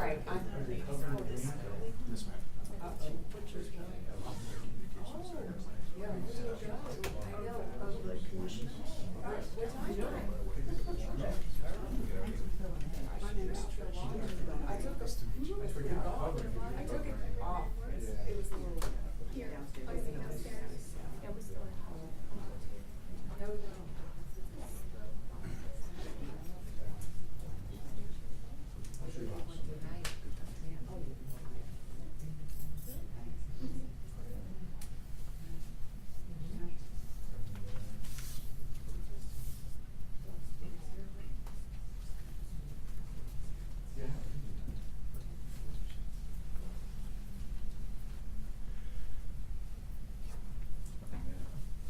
right. I'm This man. I took it off. It was a little here downstairs. Yeah, we still have. No, no.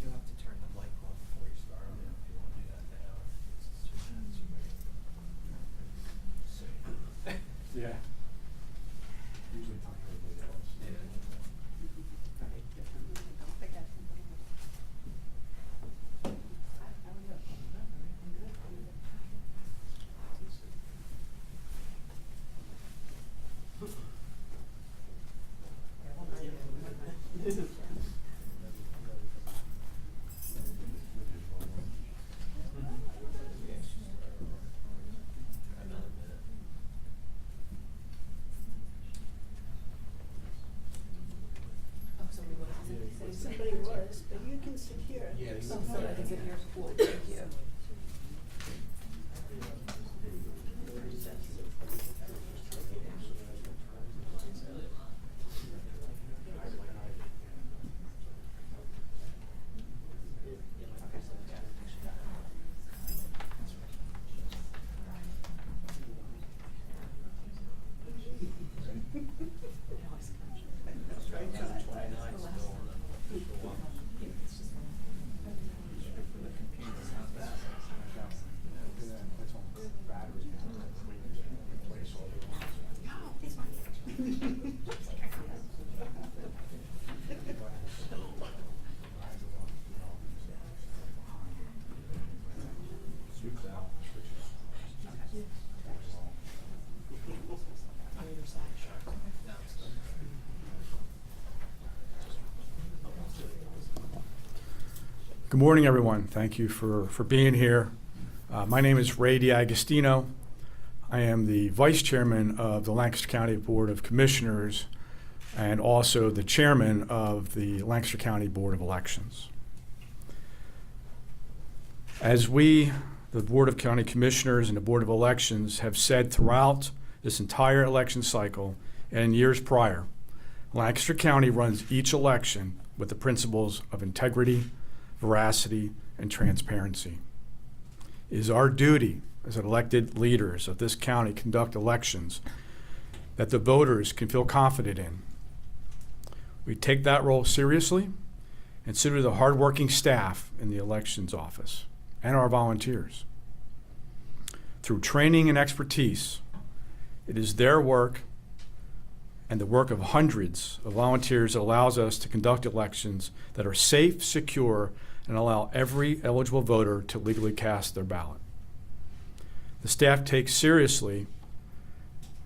You'll have to turn the mic off before you start. I don't know if you want to do that now. It's 2 minutes. So, Yeah. Usually talk to everybody else. Another minute. Somebody was, but you can sit here. Yeah, they Oh, no, I can sit here. Cool, thank you. Good morning, everyone. Thank you for being here. My name is Ray Agustino. I am the Vice Chairman of the Lancaster County Board of Commissioners and also the Chairman of the Lancaster County Board of Elections. As we, the Board of County Commissioners and the Board of Elections, have said throughout this entire election cycle and in years prior, Lancaster County runs each election with the principles of integrity, veracity, and transparency. It is our duty as elected leaders of this county conduct elections that the voters can feel confident in. We take that role seriously and so do the hardworking staff in the elections office and our volunteers. Through training and expertise, it is their work and the work of hundreds of volunteers that allows us to conduct elections that are safe, secure, and allow every eligible voter to legally cast their ballot. The staff takes seriously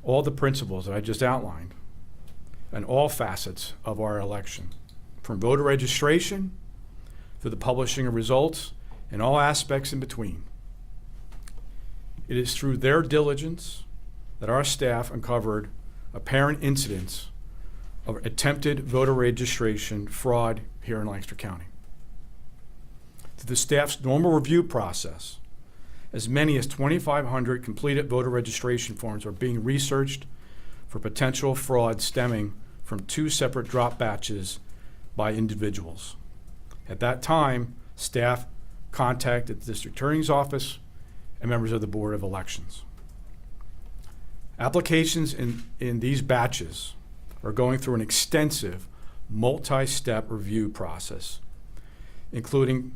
all the principles that I just outlined and all facets of our election, from voter registration to the publishing of results and all aspects in between. It is through their diligence that our staff uncovered apparent incidents of attempted voter registration fraud here in Lancaster County. Through the staff's normal review process, as many as 2,500 completed voter registration forms are being researched for potential fraud stemming from 2 separate drop batches by individuals. At that time, staff contacted the District Attorney's Office and members of the Board of Elections. Applications in these batches are going through an extensive multi-step review process, including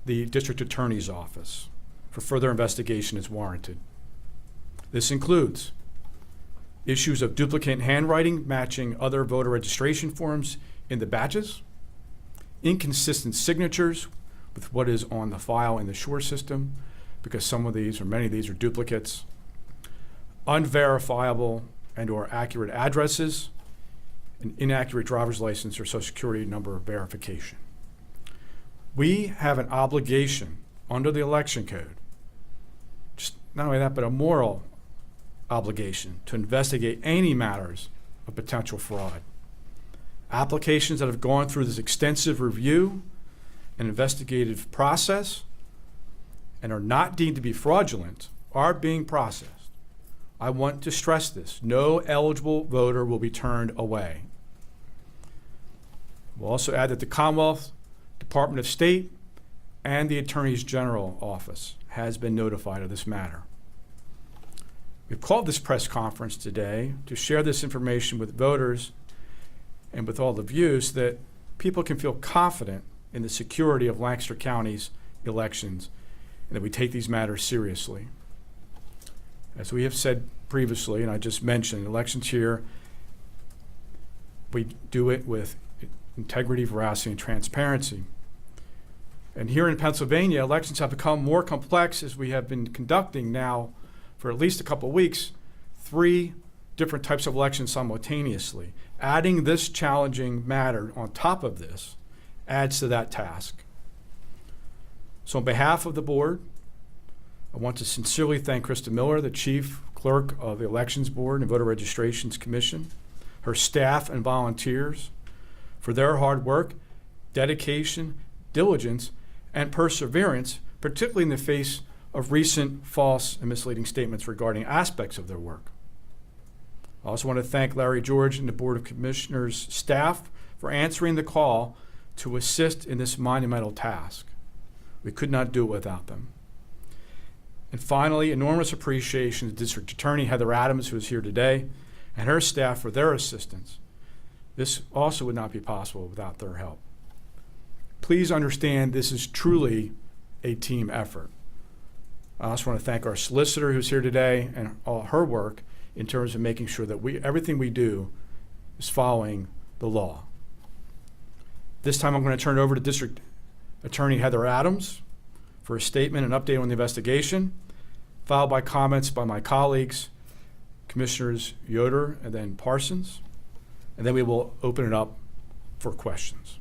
the District Attorney's Office for further investigation as warranted. This includes issues of duplicate handwriting matching other voter registration forms in the batches, inconsistent signatures with what is on the file in the SURE system, because some of these or many of these are duplicates, unverifiable and or accurate addresses, an inaccurate driver's license or social security number verification. We have an obligation under the election code, just not only that, but a moral obligation to investigate any matters of potential fraud. Applications that have gone through this extensive review and investigative process and are not deemed to be fraudulent are being processed. I want to stress this. No eligible voter will be turned away. We'll also add that the Commonwealth Department of State and the Attorney General Office has been notified of this matter. We've called this press conference today to share this information with voters and with all of you so that people can feel confident in the security of Lancaster County's elections and that we take these matters seriously. As we have said previously, and I just mentioned, elections here, we do it with integrity, veracity, and transparency. And here in Pennsylvania, elections have become more complex as we have been conducting now for at least a couple of weeks, 3 different types of elections simultaneously. Adding this challenging matter on top of this adds to that task. So on behalf of the board, I want to sincerely thank Krista Miller, the Chief Clerk of the Elections Board and Voter Registrations Commission, her staff and volunteers for their hard work, dedication, diligence, and perseverance, particularly in the face of recent false and misleading statements regarding aspects of their work. I also want to thank Larry George and the Board of Commissioners staff for answering the call to assist in this monumental task. We could not do it without them. And finally, enormous appreciation to District Attorney Heather Adams, who is here today, and her staff for their assistance. This also would not be possible without their help. Please understand this is truly a team effort. I also want to thank our solicitor who's here today and all her work in terms of making sure that everything we do is following the law. This time I'm going to turn it over to District Attorney Heather Adams for a statement and update on the investigation, followed by comments by my colleagues, Commissioners Yoder and then Parsons, and then we will open it up for questions.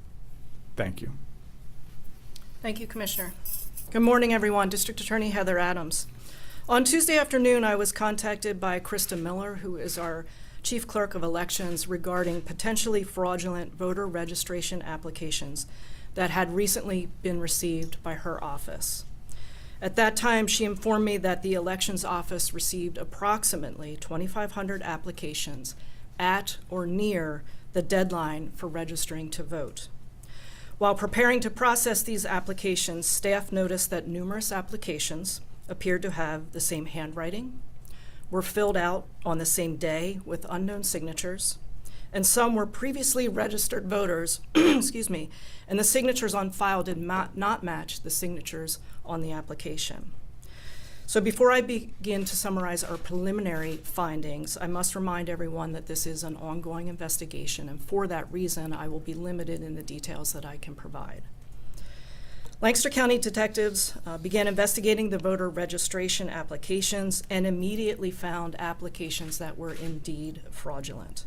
Thank you. Thank you, Commissioner. Good morning, everyone. District Attorney Heather Adams. On Tuesday afternoon, I was contacted by Krista Miller, who is our Chief Clerk of Elections, regarding potentially fraudulent voter registration applications that had recently been received by her office. At that time, she informed me that the Elections Office received approximately 2,500 applications at or near the deadline for registering to vote. While preparing to process these applications, staff noticed that numerous applications appeared to have the same handwriting, were filled out on the same day with unknown signatures, and some were previously registered voters, excuse me, and the signatures on file did not match the signatures on the application. So before I begin to summarize our preliminary findings, I must remind everyone that this is an ongoing investigation, and for that reason, I will be limited in the details that I can provide. Lancaster County detectives began investigating the voter registration applications and immediately found applications that were indeed fraudulent.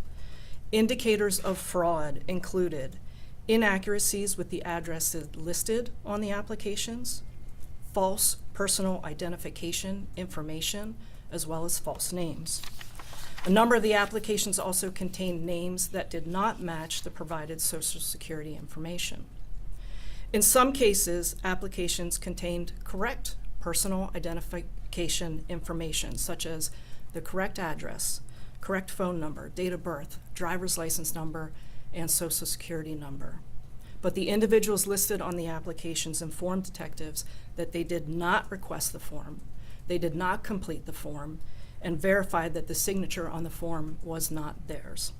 Indicators of fraud included inaccuracies with the addresses listed on the applications, false personal identification information, as well as false names. A number of the applications also contained names that did not match the provided Social Security information. In some cases, applications contained correct personal identification information, such as the correct address, correct phone number, date of birth, driver's license number, and Social Security number. But the individuals listed on the applications informed detectives that they did not request the form, they did not complete the form, and verified that the signature on the form was not theirs.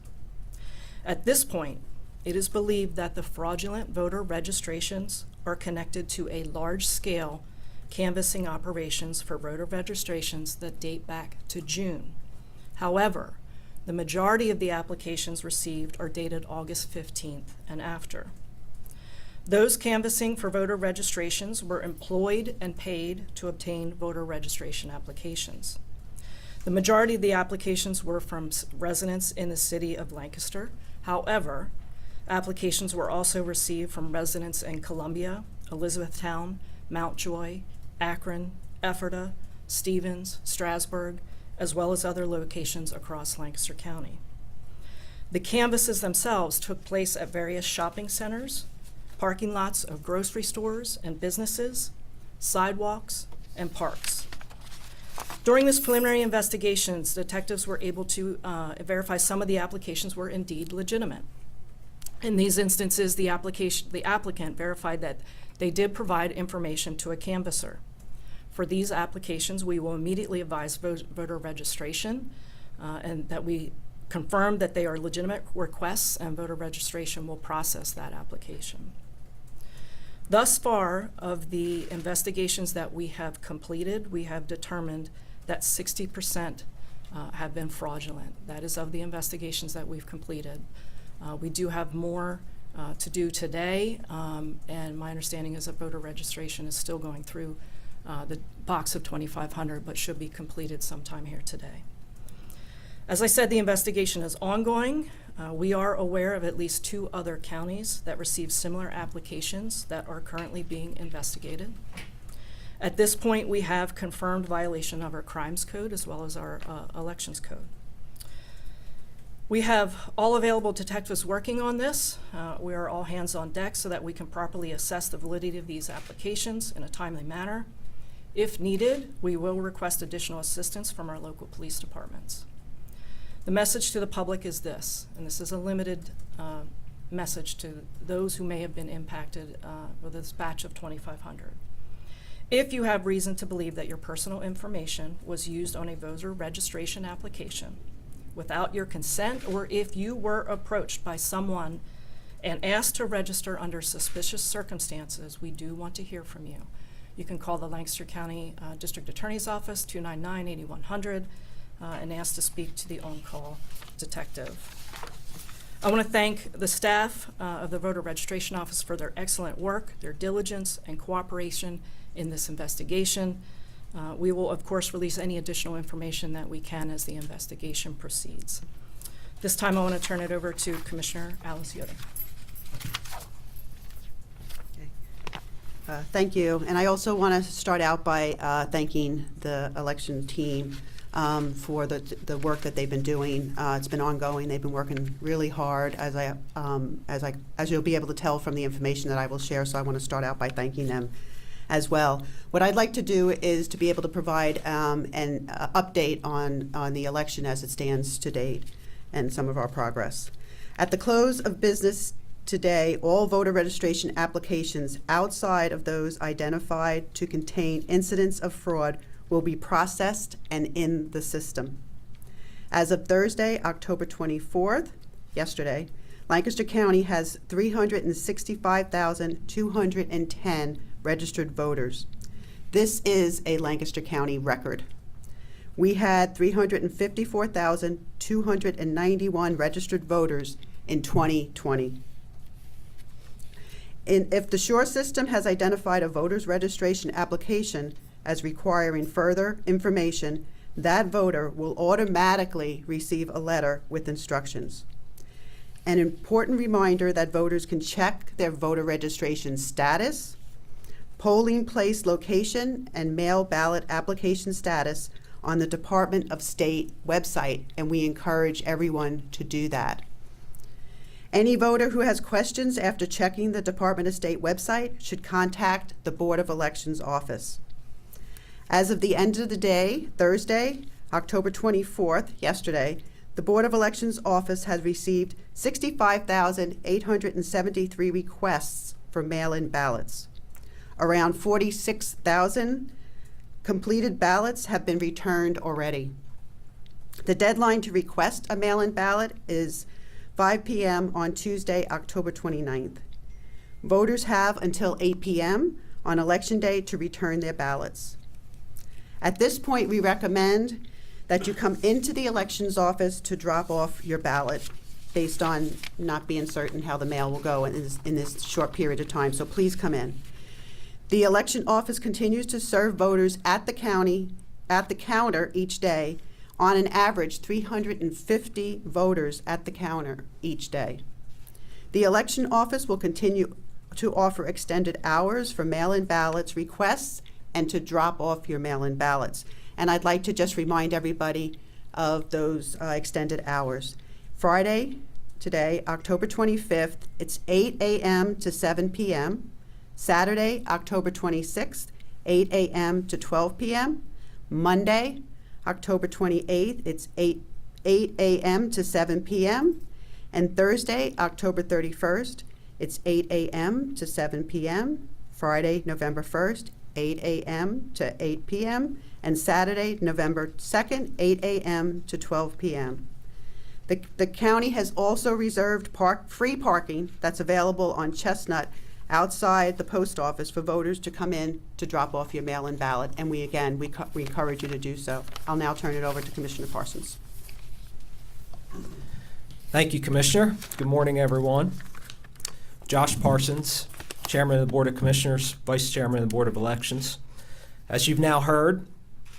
At this point, it is believed that the fraudulent voter registrations are connected to a large-scale canvassing operations for voter registrations that date back to June. However, the majority of the applications received are dated August 15th and after. Those canvassing for voter registrations were employed and paid to obtain voter registration applications. The majority of the applications were from residents in the city of Lancaster. However, applications were also received from residents in Columbia, Elizabethtown, Mountjoy, Akron, Ephrata, Stevens, Strasburg, as well as other locations across Lancaster County. The canvasses themselves took place at various shopping centers, parking lots of grocery stores and businesses, sidewalks, and parks. During this preliminary investigations, detectives were able to verify some of the applications were indeed legitimate. In these instances, the applicant verified that they did provide information to a canvasser. For these applications, we will immediately advise voter registration and that we confirm that they are legitimate requests, and voter registration will process that application. Thus far, of the investigations that we have completed, we have determined that 60% have been fraudulent. That is of the investigations that we've completed. We do have more to do today, and my understanding is that voter registration is still going through the box of 2,500, but should be completed sometime here today. As I said, the investigation is ongoing. We are aware of at least 2 other counties that received similar applications that are currently being investigated. At this point, we have confirmed violation of our crimes code as well as our elections code. We have all available detectives working on this. We are all hands on deck so that we can properly assess the validity of these applications in a timely manner. If needed, we will request additional assistance from our local police departments. The message to the public is this, and this is a limited message to those who may have been impacted with this batch of 2,500. If you have reason to believe that your personal information was used on a voter registration application without your consent, or if you were approached by someone and asked to register under suspicious circumstances, we do want to hear from you. You can call the Lancaster County District Attorney's Office, 299-8100, and ask to speak to the on-call detective. I want to thank the staff of the Voter Registration Office for their excellent work, their diligence, and cooperation in this investigation. We will, of course, release any additional information that we can as the investigation proceeds. This time I want to turn it over to Commissioner Alice Yoder. Thank you. And I also want to start out by thanking the election team for the work that they've been doing. It's been ongoing. They've been working really hard, as you'll be able to tell from the information that I will share. So I want to start out by thanking them as well. What I'd like to do is to be able to provide an update on the election as it stands to date and some of our progress. At the close of business today, all voter registration applications outside of those identified to contain incidents of fraud will be processed and in the system. As of Thursday, October 24th, yesterday, Lancaster County has 365,210 registered voters. This is a Lancaster County record. We had 354,291 registered voters in 2020. If the SURE system has identified a voter's registration application as requiring further information, that voter will automatically receive a letter with instructions. An important reminder that voters can check their voter registration status, polling place location, and mail ballot application status on the Department of State website, and we encourage everyone to do that. Any voter who has questions after checking the Department of State website should contact the Board of Elections office. As of the end of the day, Thursday, October 24th, yesterday, the Board of Elections office has received 65,873 requests for mail-in ballots. Around 46,000 completed ballots have been returned already. The deadline to request a mail-in ballot is 5 p.m. on Tuesday, October 29th. Voters have until 8 p.m. on Election Day to return their ballots. At this point, we recommend that you come into the elections office to drop off your ballot based on not being certain how the mail will go in this short period of time, so please come in. The election office continues to serve voters at the counter each day on an average 350 voters at the counter each day. The election office will continue to offer extended hours for mail-in ballots requests and to drop off your mail-in ballots. And I'd like to just remind everybody of those extended hours. Friday, today, October 25th, it's 8 a.m. to 7 p.m. Saturday, October 26th, 8 a.m. to 12 p.m. Monday, October 28th, it's 8 a.m. to 7 p.m. And Thursday, October 31st, it's 8 a.m. to 7 p.m. Friday, November 1st, 8 a.m. to 8 p.m. And Saturday, November 2nd, 8 a.m. to 12 p.m. The county has also reserved free parking that's available on Chestnut outside the post office for voters to come in to drop off your mail-in ballot. And we encourage you to do so. I'll now turn it over to Commissioner Parsons. Thank you, Commissioner. Good morning, everyone. Josh Parsons, Chairman of the Board of Commissioners, Vice Chairman of the Board of Elections. As you've now heard,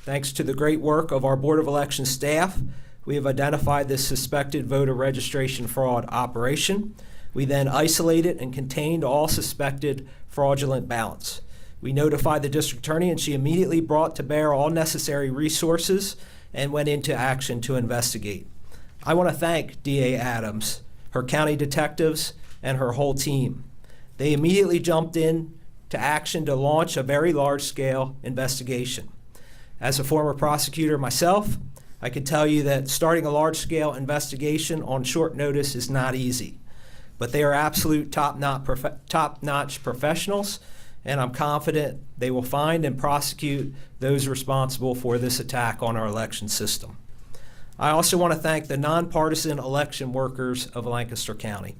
thanks to the great work of our Board of Elections staff, we have identified this suspected voter registration fraud operation. We then isolated and contained all suspected fraudulent ballots. We notified the district attorney, and she immediately brought to bear all necessary resources and went into action to investigate. I want to thank DA Adams, her county detectives, and her whole team. They immediately jumped in to action to launch a very large-scale investigation. As a former prosecutor myself, I can tell you that starting a large-scale investigation on short notice is not easy. But they are absolute top-notch professionals, and I'm confident they will find and prosecute those responsible for this attack on our election system. I also want to thank the nonpartisan election workers of Lancaster County.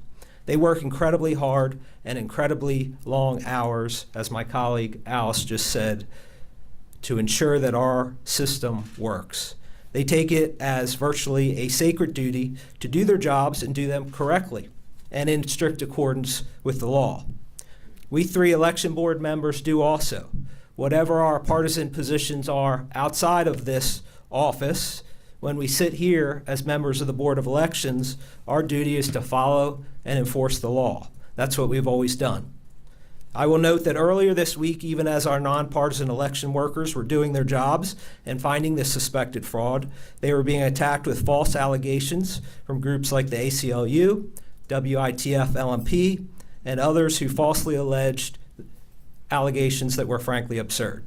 They work incredibly hard and incredibly long hours, as my colleague Alice just said, to ensure that our system works. They take it as virtually a sacred duty to do their jobs and do them correctly and in strict accordance with the law. We 3 election board members do also. Whatever our partisan positions are outside of this office, when we sit here as members of the Board of Elections, our duty is to follow and enforce the law. That's what we've always done. I will note that earlier this week, even as our nonpartisan election workers were doing their jobs and finding this suspected fraud, they were being attacked with false allegations from groups like the ACLU, WITF LMP, and others who falsely alleged allegations that were frankly absurd.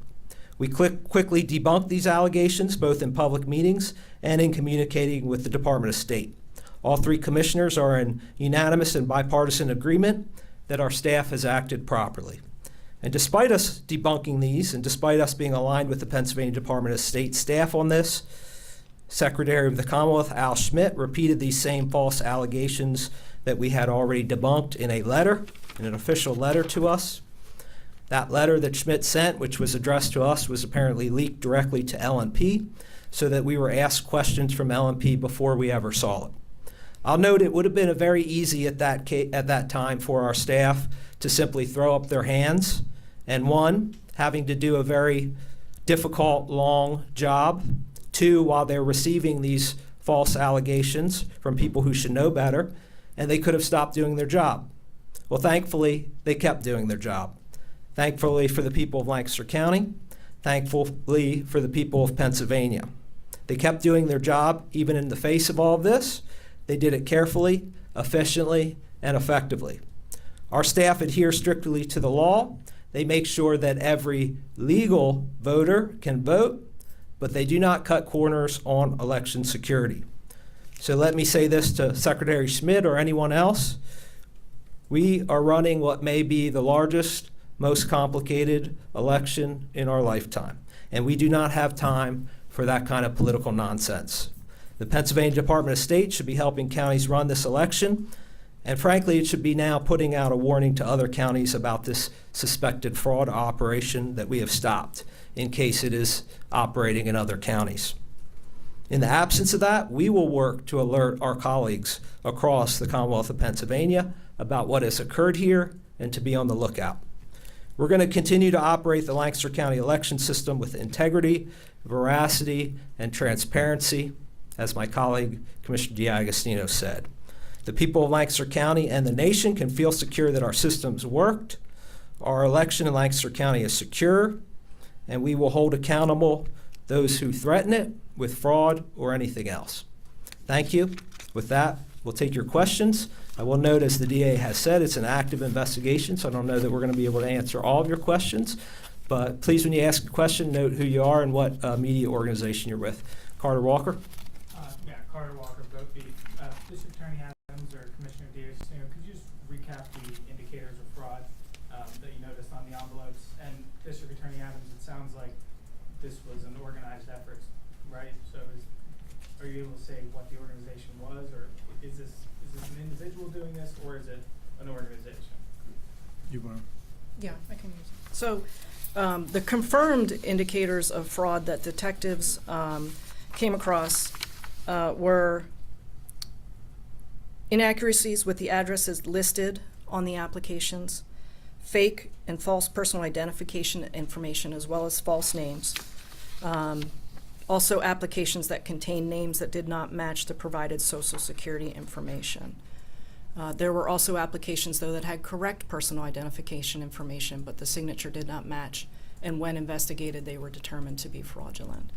We quickly debunked these allegations, both in public meetings and in communicating with the Department of State. All 3 commissioners are in unanimous and bipartisan agreement that our staff has acted properly. And despite us debunking these, and despite us being aligned with the Pennsylvania Department of State staff on this, Secretary of the Commonwealth, Al Schmidt, repeated these same false allegations that we had already debunked in a letter, in an official letter to us. That letter that Schmidt sent, which was addressed to us, was apparently leaked directly to LNP, so that we were asked questions from LNP before we ever saw it. I'll note it would have been very easy at that time for our staff to simply throw up their hands, and 1, having to do a very difficult, long job. 2, while they're receiving these false allegations from people who should know better, and they could have stopped doing their job. Well, thankfully, they kept doing their job. Thankfully for the people of Lancaster County, thankfully for the people of Pennsylvania. They kept doing their job even in the face of all of this. They did it carefully, efficiently, and effectively. Our staff adhere strictly to the law. They make sure that every legal voter can vote, but they do not cut corners on election security. So let me say this to Secretary Schmidt or anyone else. We are running what may be the largest, most complicated election in our lifetime, and we do not have time for that kind of political nonsense. The Pennsylvania Department of State should be helping counties run this election, and frankly, it should be now putting out a warning to other counties about this suspected fraud operation that we have stopped in case it is operating in other counties. In the absence of that, we will work to alert our colleagues across the Commonwealth of Pennsylvania about what has occurred here and to be on the lookout. We're going to continue to operate the Lancaster County election system with integrity, veracity, and transparency, as my colleague, Commissioner Agustino said. The people of Lancaster County and the nation can feel secure that our systems worked, our election in Lancaster County is secure, and we will hold accountable those who threaten it with fraud or anything else. Thank you. With that, we'll take your questions. I will note, as the DA has said, it's an active investigation, so I don't know that we're going to be able to answer all of your questions. But please, when you ask a question, note who you are and what media organization you're with. Carter Walker. Carter Walker, both the District Attorney Adams or Commissioner Agustino, could you just recap the indicators of fraud that you noticed on the envelopes? And District Attorney Adams, it sounds like this was an organized effort, right? So are you able to say what the organization was, or is this an individual doing this, or is it an organization? You want to? Yeah, I can use it. So the confirmed indicators of fraud that detectives came across were inaccuracies with the addresses listed on the applications, fake and false personal identification information, as well as false names. Also, applications that contained names that did not match the provided Social Security information. There were also applications, though, that had correct personal identification information, but the signature did not match, and when investigated, they were determined to be fraudulent.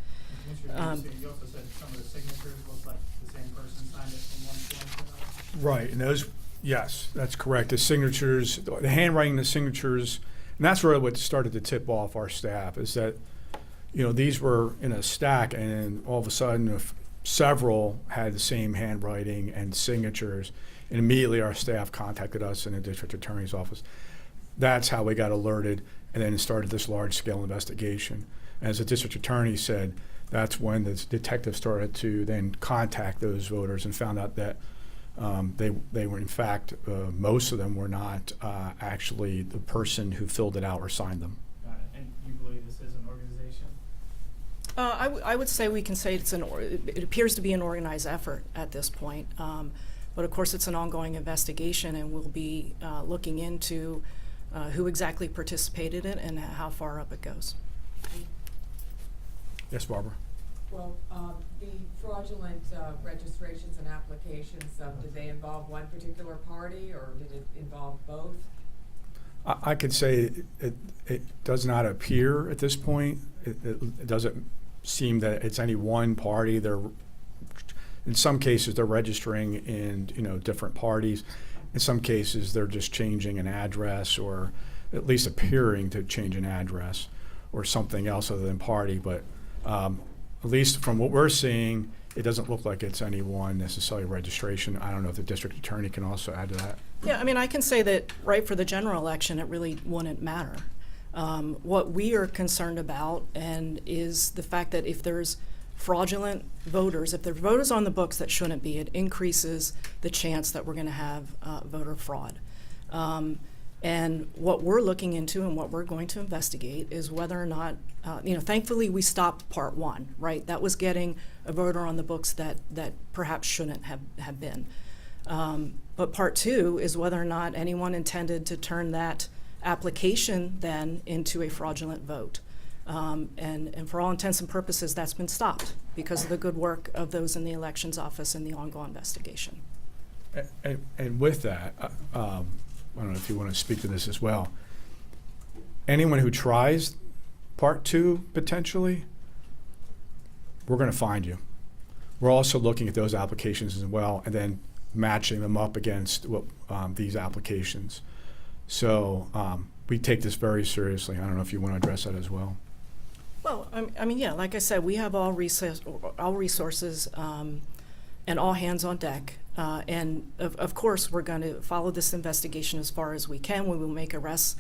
Commissioner, you also said some of the signatures looked like the same person signed it from one form to another. Right, and those, yes, that's correct. The signatures, the handwriting, the signatures, and that's really what started to tip off our staff, is that, you know, these were in a stack, and all of a sudden, several had the same handwriting and signatures, and immediately our staff contacted us in the district attorney's office. That's how we got alerted, and then started this large-scale investigation. As the district attorney said, that's when the detective started to then contact those voters and found out that they were, in fact, most of them were not actually the person who filled it out or signed them. Got it. And you believe this is an organization? I would say we can say it appears to be an organized effort at this point. But of course, it's an ongoing investigation, and we'll be looking into who exactly participated in it and how far up it goes. Yes, Barbara? Well, the fraudulent registrations and applications, did they involve one particular party, or did it involve both? I could say it does not appear at this point. It doesn't seem that it's any one party. In some cases, they're registering in, you know, different parties. In some cases, they're just changing an address, or at least appearing to change an address or something else other than party. But at least from what we're seeing, it doesn't look like it's any one necessarily registration. I don't know if the district attorney can also add to that. Yeah, I mean, I can say that right for the general election, it really wouldn't matter. What we are concerned about is the fact that if there's fraudulent voters, if there are voters on the books that shouldn't be, it increases the chance that we're going to have voter fraud. And what we're looking into and what we're going to investigate is whether or not, thankfully we stopped part one, right? That was getting a voter on the books that perhaps shouldn't have been. But part two is whether or not anyone intended to turn that application then into a fraudulent vote. And for all intents and purposes, that's been stopped because of the good work of those in the elections office and the ongoing investigation. And with that, I don't know if you want to speak to this as well. Anyone who tries part two, potentially, we're going to find you. We're also looking at those applications as well, and then matching them up against these applications. So we take this very seriously. I don't know if you want to address that as well. Well, I mean, yeah, like I said, we have all resources and all hands on deck. And of course, we're going to follow this investigation as far as we can. We will make arrests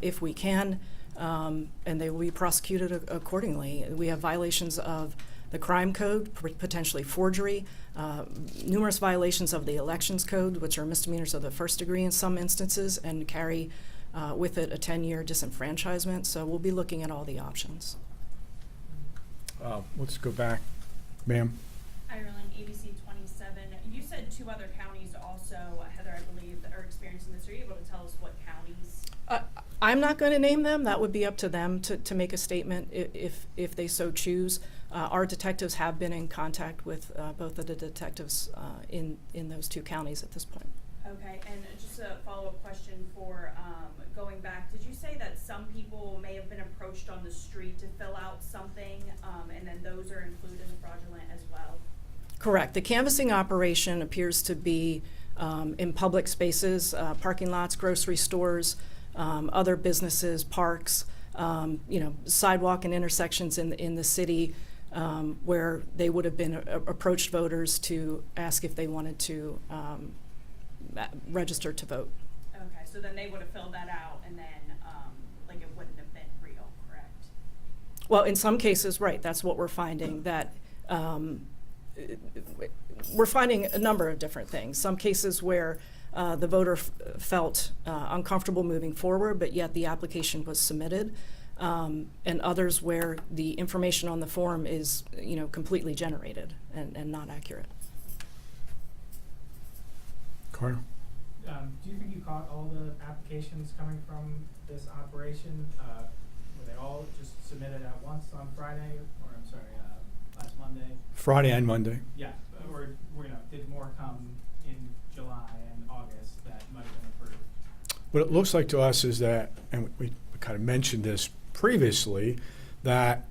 if we can, and they will be prosecuted accordingly. We have violations of the crime code, potentially forgery, numerous violations of the elections code, which are misdemeanors of the first degree in some instances, and carry with it a 10-year disenfranchisement. So we'll be looking at all the options. Let's go back. Ma'am? Ireland, ABC 27. You said two other counties also, Heather, I believe, that are experiencing this. Are you able to tell us what counties? I'm not going to name them. That would be up to them to make a statement if they so choose. Our detectives have been in contact with both of the detectives in those two counties at this point. Okay, and just a follow-up question for going back, did you say that some people may have been approached on the street to fill out something, and then those are included in the fraudulent as well? Correct. The canvassing operation appears to be in public spaces, parking lots, grocery stores, other businesses, parks, sidewalk and intersections in the city where they would have been approached voters to ask if they wanted to register to vote. Okay, so then they would have filled that out, and then like it wouldn't have been real, correct? Well, in some cases, right, that's what we're finding, that we're finding a number of different things. Some cases where the voter felt uncomfortable moving forward, but yet the application was submitted, and others where the information on the form is, completely generated and not accurate. Carter? Do you think you caught all the applications coming from this operation? Were they all just submitted at once on Friday, or I'm sorry, last Monday? Friday and Monday. Yeah, or did more come in July and August that might have been approved? What it looks like to us is that, and we kind of mentioned this previously, that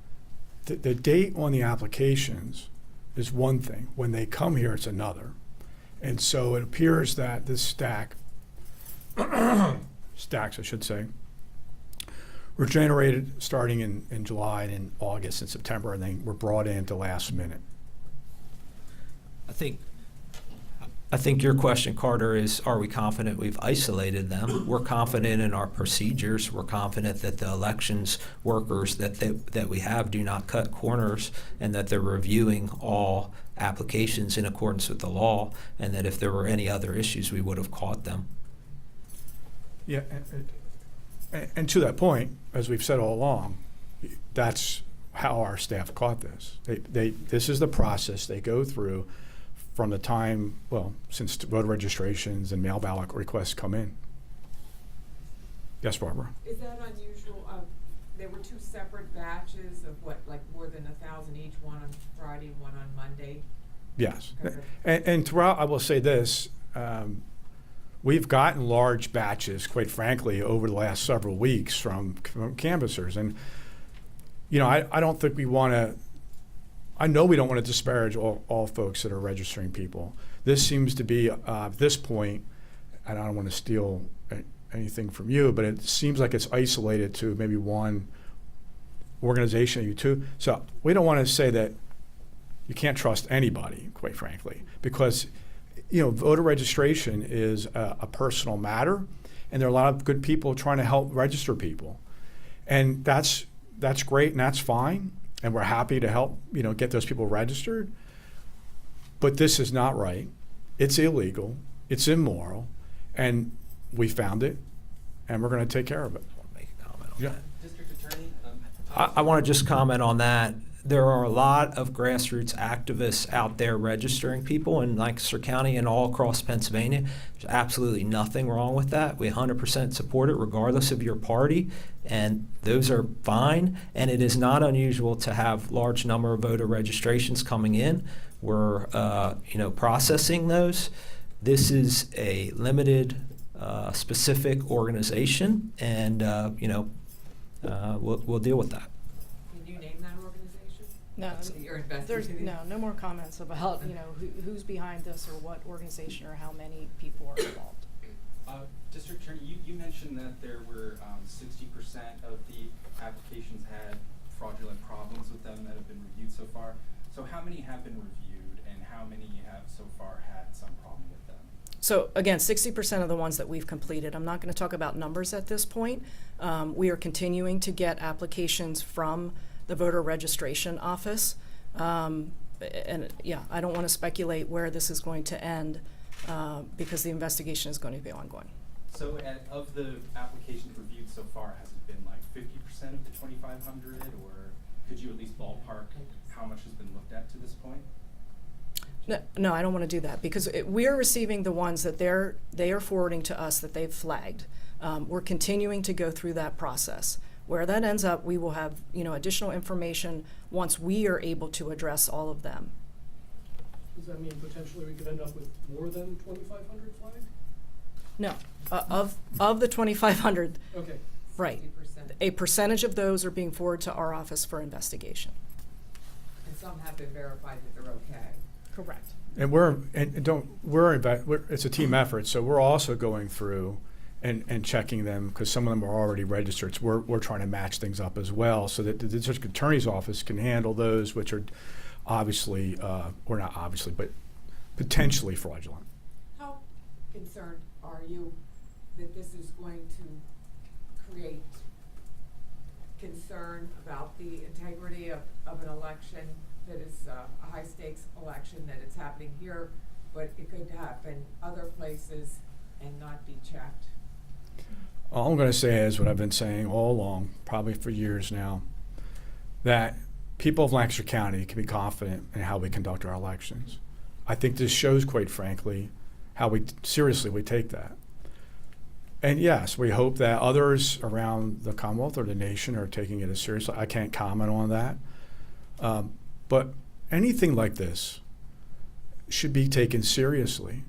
the date on the applications is one thing. When they come here, it's another. And so it appears that this stacks, I should say, were generated starting in July and in August and September, and they were brought in at the last minute. I think your question, Carter, is are we confident we've isolated them? We're confident in our procedures. We're confident that the elections workers that we have do not cut corners, and that they're reviewing all applications in accordance with the law, and that if there were any other issues, we would have caught them. Yeah, and to that point, as we've said all along, that's how our staff caught this. This is the process they go through from the time, since voter registrations and mail ballot requests come in. Yes, Barbara? Is that unusual? There were two separate batches of like more than 1,000 each, one on Friday, one on Monday? Yes. Okay. And throughout, I will say this, we've gotten large batches, quite frankly, over the last several weeks from canvassers. And, I don't think we want to, I know we don't want to disparage all folks that are registering people. This seems to be, at this point, and I don't want to steal anything from you, but it seems like it's isolated to maybe one organization or you two. So we don't want to say that you can't trust anybody, quite frankly, because voter registration is a personal matter, and there are a lot of good people trying to help register people, and that's great and that's fine, and we're happy to help get those people registered. But this is not right. It's illegal. It's immoral, and we found it, and we're going to take care of it. I want to make a comment on Yeah. that. District Attorney? I want to just comment on that. There are a lot of grassroots activists out there registering people in Lancaster County and all across Pennsylvania. There's absolutely nothing wrong with that. We 100% support it regardless of your party, and those are fine. And it is not unusual to have large number of voter registrations coming in. We're processing those. This is a limited, specific organization, and we'll deal with that. Can you name that organization? No, You're there's investigating? no more comments about who's behind this or what organization or how many people are involved. District Attorney, you mentioned that there were 60% of the applications had fraudulent problems with them that have been reviewed so far. So how many have been reviewed, and how many have so far had some problem with them? So again, 60% of the ones that we've completed. I'm not going to talk about numbers at this point. We are continuing to get applications from the voter registration office. And yeah, I don't want to speculate where this is going to end because the investigation is going to be ongoing. So of the applications reviewed so far, has it been like 50% of the 2,500, or could you at least ballpark how much has been looked at to this point? No, I don't want to do that because we're receiving the ones that they are forwarding to us that they've flagged. We're continuing to go through that process. Where that ends up, we will have, additional information once we are able to address all of them. Does that mean potentially we could end up with more than 2,500 flags? No, of the 2,500, Okay. right. 50%. A percentage of those are being forwarded to our office for investigation. And some have been verified that they're okay. Correct. And it's a team effort, so we're also going through and checking them, because some of them are already registered. So we're trying to match things up as well, so that the district attorney's office can handle those which are obviously, or not obviously, but potentially fraudulent. How concerned are you that this is going to create concern about the integrity of an election that is a high-stakes election, that it's happening here, but it could happen other places and not be checked? All I'm going to say is what I've been saying all along, probably for years now, that people of Lancaster County can be confident in how we conduct our elections. I think this shows, quite frankly, how seriously we take that. And yes, we hope that others around the Commonwealth or the nation are taking it as seriously. I can't comment on that. But anything like this should be taken seriously.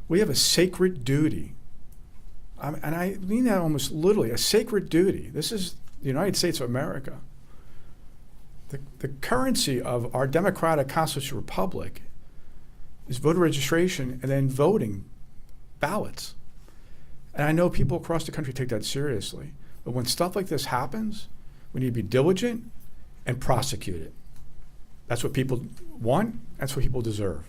We have a sacred duty. And I mean that almost literally, a sacred duty. This is the United States of America. The currency of our democratic constitutional republic is voter registration and then voting ballots. And I know people across the country take that seriously. But when stuff like this happens, we need to be diligent and prosecute it. That's what people want. That's what people deserve.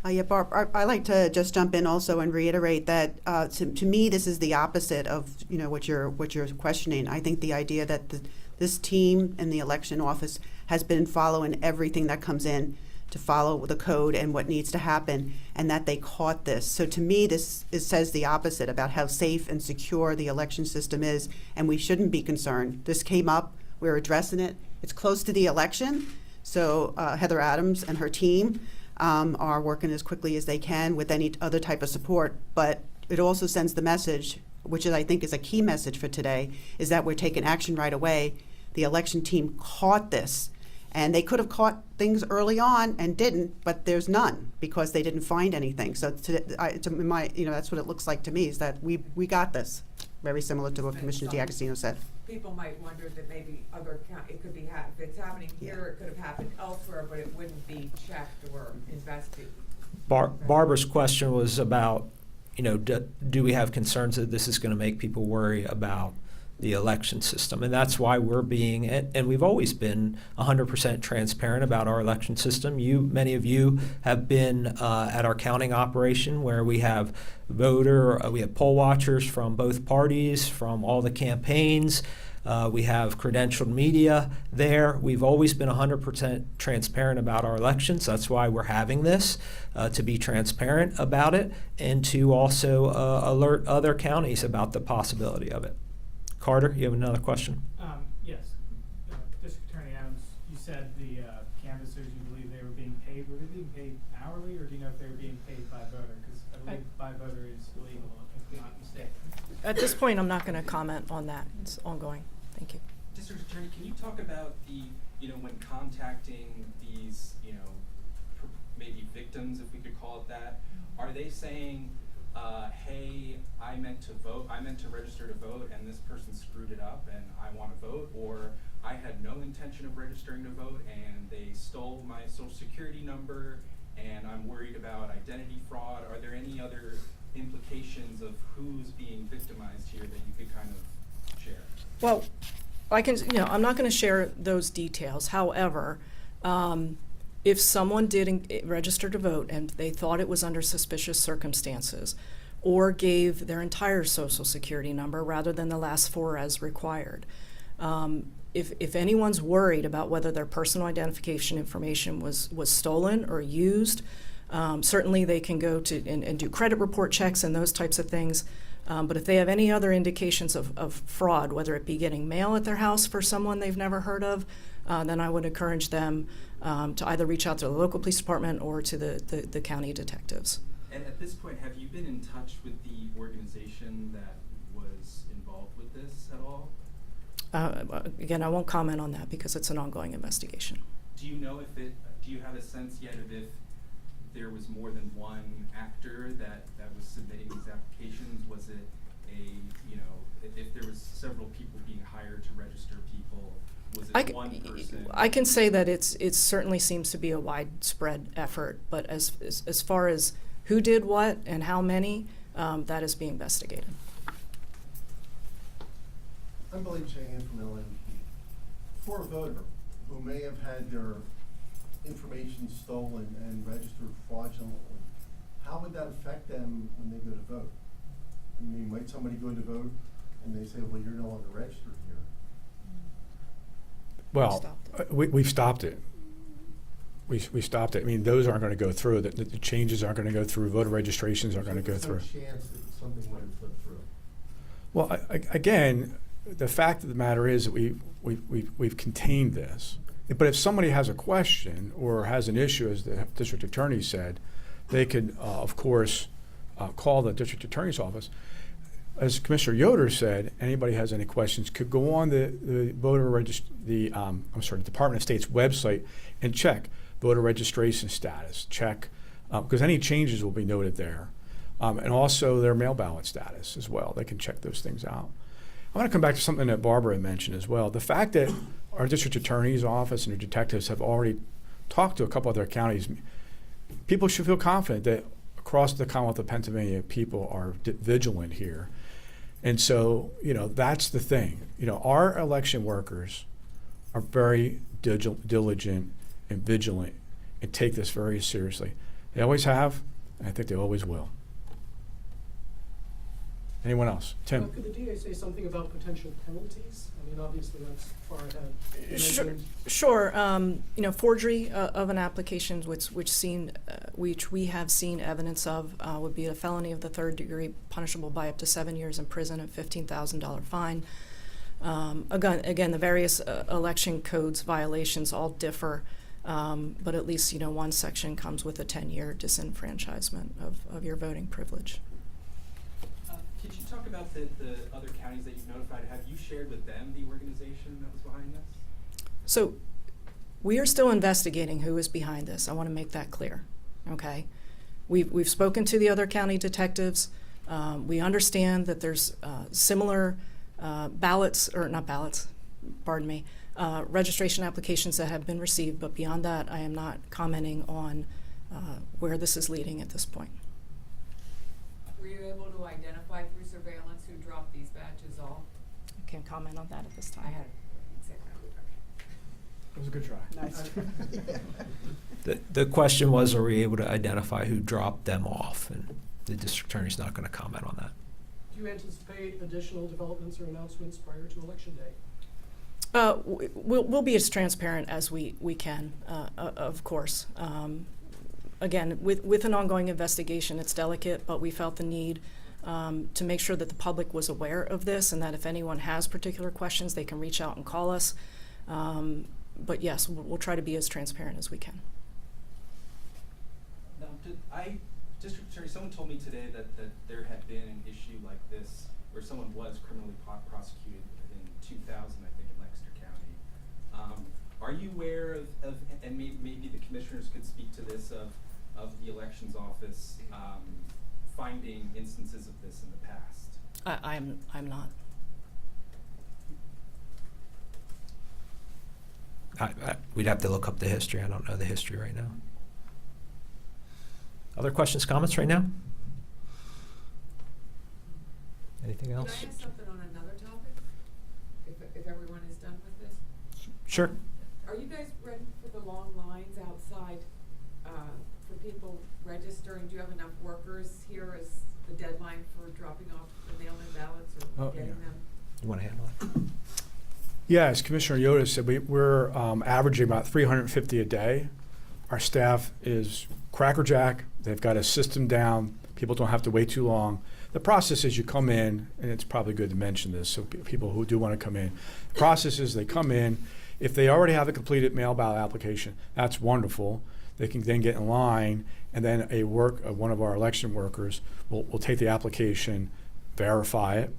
Yeah, Barb, I like to just jump in also and reiterate that to me this is the opposite of what you're questioning. I think the idea that this team in the election office has been following everything that comes in to follow the code and what needs to happen, and that they caught this. So to me, says the opposite about how safe and secure the election system is, and we shouldn't be concerned. This came up, we're addressing it. It's close to the election, so Heather Adams and her team are working as quickly as they can with any other type of support, but it also sends the message, which I think is a key message for today, is that we're taking action right away. The election team caught this, and they could have caught things early on and didn't, but there's none because they didn't find anything. So that's what it looks like to me, is that we got this, very similar to what Commissioner Agustino said. People might wonder that maybe it could be if it's happening here, it could have happened elsewhere, but it wouldn't be checked or investigated. Barbara's question was about, do we have concerns that this is going to make people worry about the election system? And that's why we're being, and we've always been 100% transparent about our election system. Many of you have been at our counting operation where we have we have poll watchers from both parties, from all the campaigns. We have credentialed media there. We've always been 100% transparent about our elections. That's why we're having this, to be transparent about it and to also alert other counties about the possibility of it. Carter, you have another question? Yes. District Attorney Adams, you said the canvassers, you believe they were being paid. Were they being paid hourly, or do you know if they were being paid by voter? Because I believe by voter is illegal, if I'm not mistaken. At this point, I'm not going to comment on that. It's ongoing. Thank you. District Attorney, can you talk about when contacting these, maybe victims, if we could call it that, are they saying, hey, I meant to register to vote and this person screwed it up and I want to vote, or I had no intention of registering to vote and they stole my social security number and I'm worried about identity fraud? Are there any other implications of who's being victimized here that you could kind of share? Well, I can, I'm not going to share those details. However, if someone did register to vote and they thought it was under suspicious circumstances, or gave their entire social security number rather than the last four as required, if anyone's worried about whether their personal identification information was stolen or used, certainly they can go to and do credit report checks and those types of things. But if they have any other indications of fraud, whether it be getting mail at their house for someone they've never heard of, then I would encourage them to either reach out to the local police department or to the county detectives. And at this point, have you been in touch with the organization that was involved with this at all? Again, I won't comment on that because it's an ongoing investigation. Do you know do you have a sense yet of if there was more than one actor that was submitting these applications? Was it if there was several people being hired to register people, was it one person? I can say that it certainly seems to be a widespread effort, but as far as who did what and how many, that is being investigated. I'm Billy Chang from LNP. For a voter who may have had their information stolen and registered fraudulently, how would that affect them when they go to vote? I mean, might somebody go to vote and they say, well, you're no longer registered here? Well, we've stopped it. We stopped it. I mean, those aren't going to go through. The changes aren't going to go through. Voter registrations aren't going to go through. There's no chance that something might have slipped through. Well, again, the fact of the matter is that we've contained this. But if somebody has a question or has an issue, as the district attorney said, they could, of course, call the district attorney's office. As Commissioner Yoder said, anybody has any questions could go on the Department of State's website and check voter registration status. Check because any changes will be noted there, and also their mail ballot status as well. They can check those things out. I want to come back to something that Barbara mentioned as well. The fact that our district attorney's office and our detectives have already talked to a couple other counties, people should feel confident that across the Commonwealth of Pennsylvania, people are vigilant here. And so, that's the thing. Our election workers are very diligent and vigilant and take this very seriously. They always have, and I think they always will. Anyone else? Tim? Could the DA say something about potential penalties? I mean, obviously that's far ahead. Sure. Forgery of an application, which we have seen evidence of, would be a felony of the third degree, punishable by up to 7 years in prison and $15,000 fine. Again, the various election codes violations all differ, but at least one section comes with a 10-year disenfranchisement of your voting privilege. Could you talk about the other counties that you've notified? Have you shared with them the organization that was behind this? So we are still investigating who is behind this. I want to make that clear, okay? We've spoken to the other county detectives. We understand that there's similar registration applications that have been received, but beyond that, I am not commenting on where this is leading at this point. Were you able to identify through surveillance who dropped these badges off? I can't comment on that at this time. I had It was a good try. Nice. The question was, are we able to identify who dropped them off? And the district attorney's not going to comment on that. Do you anticipate additional developments or announcements prior to Election Day? We'll be as transparent as we can, of course. Again, with an ongoing investigation, it's delicate, but we felt the need to make sure that the public was aware of this and that if anyone has particular questions, they can reach out and call us. But yes, we'll try to be as transparent as we can. Now, District Attorney, someone told me today that there had been an issue like this where someone was criminally prosecuted in 2000, I think, in Lancaster County. Are you aware of and maybe the commissioners could speak to this, of the elections office finding instances of this in the past? I'm not. We'd have to look up the history. I don't know the history right now. Other questions, comments right now? Anything else? Can I ask something on another topic? If everyone is done with this? Sure. Are you guys ready for the long lines outside for people registering? Do you have enough workers here as the deadline for dropping off the mail-in ballots or getting them? You want to handle it? Yeah, as Commissioner Yoder said, we're averaging about 350 a day. Our staff is crackerjack. They've got a system down. People don't have to wait too long. The process is you come in, and it's probably good to mention this, so people who do want to come in. The process is they come in, If they already have a completed mail ballot application, that's wonderful. They can then get in line, and then one of our election workers will take the application, verify it,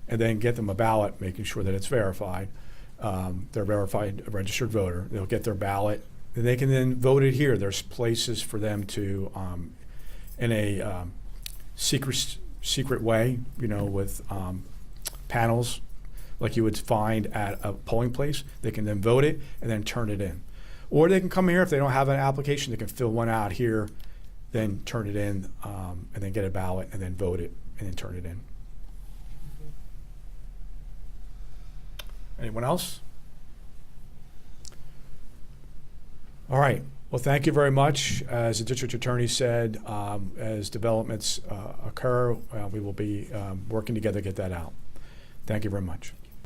and then get them a ballot, making sure that it's verified. They're verified registered voter. They'll get their ballot, and they can then vote it here. There's places for them to, in a secret way, with panels like you would find at a polling place. They can then vote it and then turn it in. Or they can come here if they don't have an application. They can fill one out here, then turn it in, and then get a ballot, and then vote it, and then turn it in. Anyone else? All right. Well, thank you very much. As the district attorney said, as developments occur, we will be working together to get that out. Thank you very much.